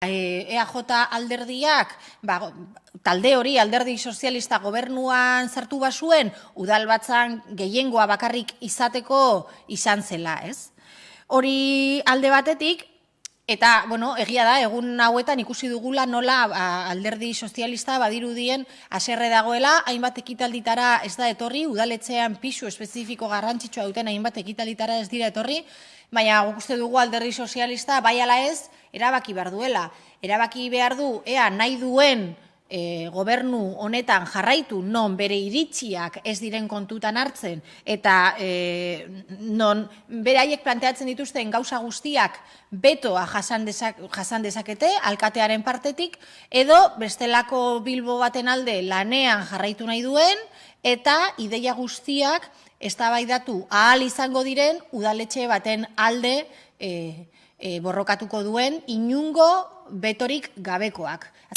EAJ alderdiak, talde hori, alderdi sozialista gobernuan sartu bazuen, udalbatzan gehiengoa bakarrik izateko izan zela, ez? Hori alde batetik, eta, egia da, egun hauetan ikusi dugula nola alderdi sozialista badirudien haserre dagoela, hainbat ekitalditara ez da etorri, udaletxean pisu espezifiko garrantzitsua duten hainbat ekitalditara ez dira etorri, baina guk uste dugu alderdi sozialista bai ala ez, erabaki behar duela. Erabaki behar du, ea nahi duen gobernu honetan jarraitu non bere iritziak ez diren kontutan hartzen eta non beraiek planteatzen dituzten gauza guztiak betoa jasan dezakete alkatearen partetik edo bestelako Bilbo baten alde lanean jarraitu nahi duen eta ideia guztiak eztabaidatu ahal izango diren udaletxe baten alde borrokatuko duen inongo betorik gabekoak.